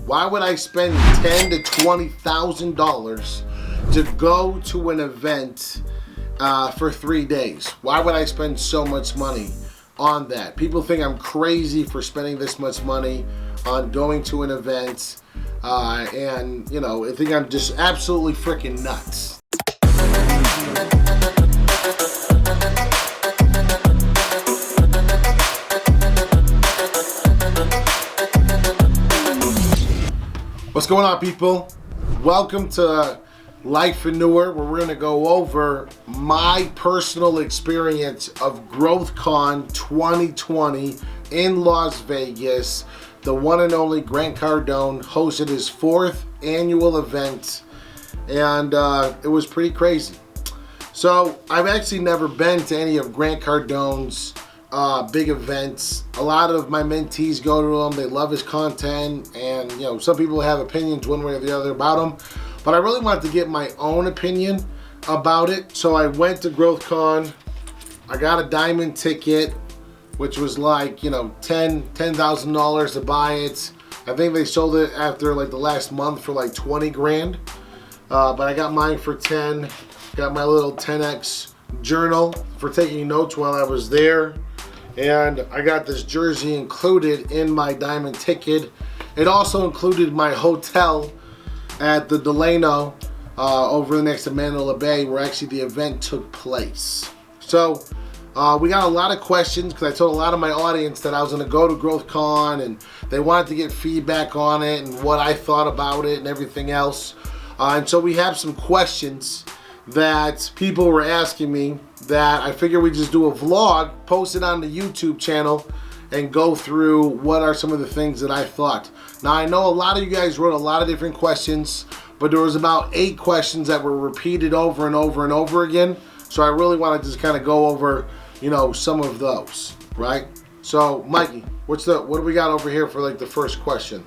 Why would I spend $10,000 to $20,000 to go to an event for 3 days? Why would I spend so much money on that? People think I'm crazy for spending this much money on going to an event, and you know, I think I'm just absolutely freaking nuts. What's going on, people? Welcome to Lifeaneur, where we're going to go over my personal experience of Growthcon 2020 in Las Vegas. The one and only Grant Cardone hosted his 4th annual event, and it was pretty crazy. So I've actually never been to any of Grant Cardone's big events. A lot of my mentees go to him. They love his content, and you know, some people have opinions one way or the other about him, but I really wanted to get my own opinion about it. So I went to Growthcon. I got a diamond ticket, which was like, you know, $10,000 to buy it. I think they sold it after like the last month for like 20 grand, but I got mine for 10. Got my little 10x journal for taking notes while I was there. And I got this jersey included in my diamond ticket. It also included my hotel at the Delano over next to Mandalay Bay, where actually the event took place. So we got a lot of questions because I told a lot of my audience that I was going to go to Growthcon, and they wanted to get feedback on it and what I thought about it and everything else. And so we have some questions that people were asking me that I figured we'd just do a vlog, post it on the YouTube channel, and go through what are some of the things that I thought. Now, I know a lot of you guys wrote a lot of different questions, but there was about 8 questions that were repeated over and over and over again. So I really want to just kind of go over, you know, some of those, right? So, Mikey, what do we got over here for like the first question?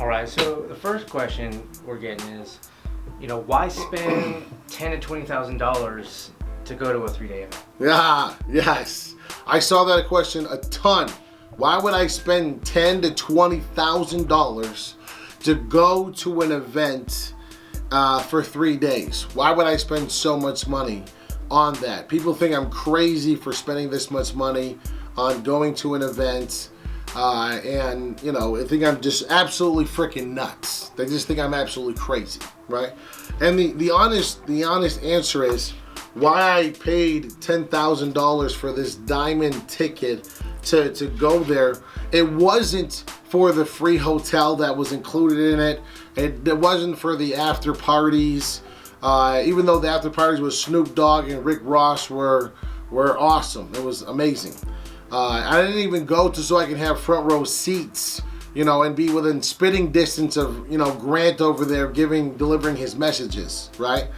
All right, so the first question we're getting is, you know, why spend $10,000 to $20,000 to go to a 3-day event? Yeah, yes. I saw that question a ton. Why would I spend $10,000 to $20,000 to go to an event for 3 days? Why would I spend so much money on that? People think I'm crazy for spending this much money on going to an event. And you know, I think I'm just absolutely freaking nuts. They just think I'm absolutely crazy, right? And the honest answer is why I paid $10,000 for this diamond ticket to go there. It wasn't for the free hotel that was included in it. It wasn't for the after parties. Even though the after parties with Snoop Dogg and Rick Ross were awesome. It was amazing. I didn't even go so I could have front row seats, you know, and be within spitting distance of, you know, Grant over there delivering his messages, right?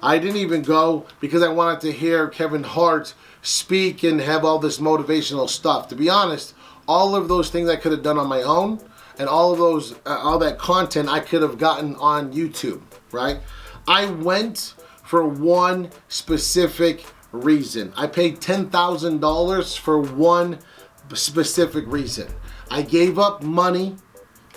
I didn't even go because I wanted to hear Kevin Hart speak and have all this motivational stuff. To be honest, all of those things I could have done on my own, and all that content I could have gotten on YouTube, right? I went for one specific reason. I paid $10,000 for one specific reason. I gave up money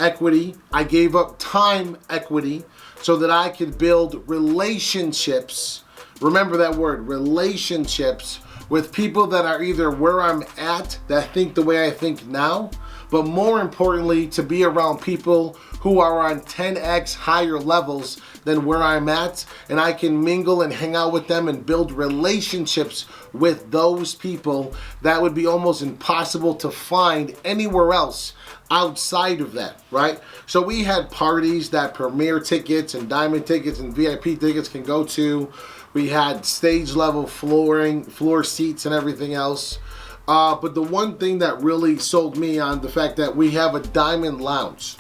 equity. I gave up time equity so that I could build relationships. Remember that word, relationships, with people that are either where I'm at, that think the way I think now, but more importantly, to be around people who are on 10x higher levels than where I'm at, and I can mingle and hang out with them and build relationships with those people that would be almost impossible to find anywhere else outside of that, right? So we had parties that premier tickets and diamond tickets and VIP tickets can go to. We had stage level floor seats and everything else. But the one thing that really sold me on the fact that we have a diamond lounge.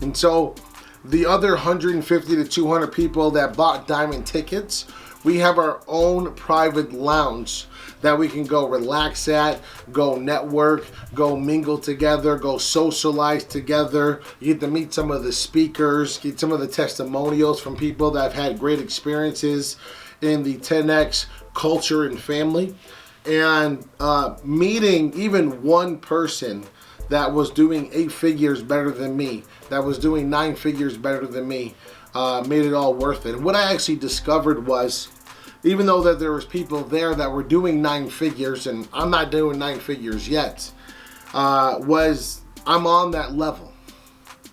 And so the other 150 to 200 people that bought diamond tickets, we have our own private lounge that we can go relax at, go network, go mingle together, go socialize together. You get to meet some of the speakers, get some of the testimonials from people that have had great experiences in the 10X culture and family. And meeting even one person that was doing 8 figures better than me, that was doing 9 figures better than me, made it all worth it. And what I actually discovered was, even though that there was people there that were doing 9 figures, and I'm not doing 9 figures yet, was I'm on that level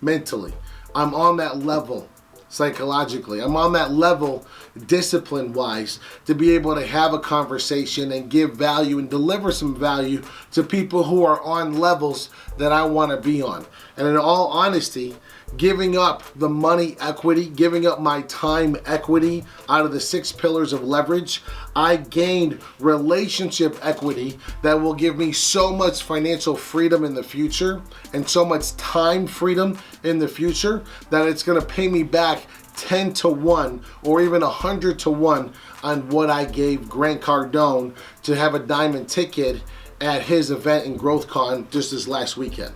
mentally. I'm on that level psychologically. I'm on that level discipline-wise to be able to have a conversation and give value and deliver some value to people who are on levels that I want to be on. And in all honesty, giving up the money equity, giving up my time equity out of the 6 pillars of leverage, I gained relationship equity that will give me so much financial freedom in the future and so much time freedom in the future that it's going to pay me back 10 to 1 or even 100 to 1 on what I gave Grant Cardone to have a diamond ticket at his event in Growthcon just this last weekend.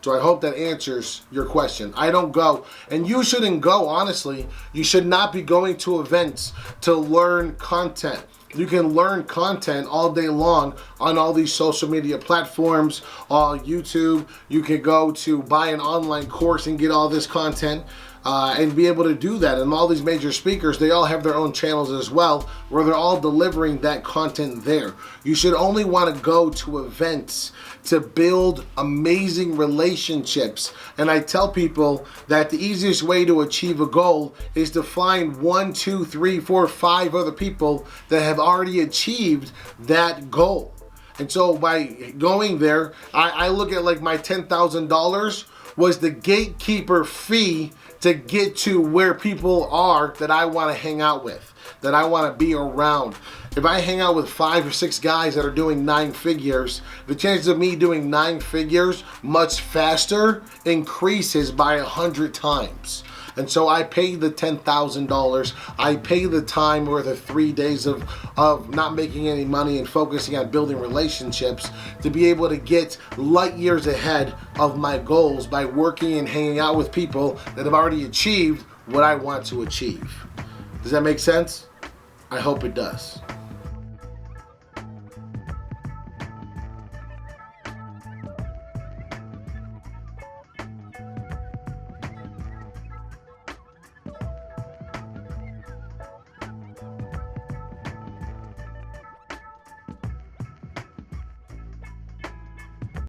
So I hope that answers your question. I don't go, and you shouldn't go, honestly. You should not be going to events to learn content. You can learn content all day long on all these social media platforms, on YouTube. You can go to buy an online course and get all this content and be able to do that. And all these major speakers, they all have their own channels as well, where they're all delivering that content there. You should only want to go to events to build amazing relationships. And I tell people that the easiest way to achieve a goal is to find 1, 2, 3, 4, 5 other people that have already achieved that goal. And so by going there, I look at like my $10,000 was the gatekeeper fee to get to where people are that I want to hang out with, that I want to be around. If I hang out with 5 or 6 guys that are doing 9 figures, the chances of me doing 9 figures much faster increases by 100 times. And so I pay the $10,000. I pay the time worth of 3 days of not making any money and focusing on building relationships to be able to get light years ahead of my goals by working and hanging out with people that have already achieved what I want to achieve. Does that make sense? I hope it does.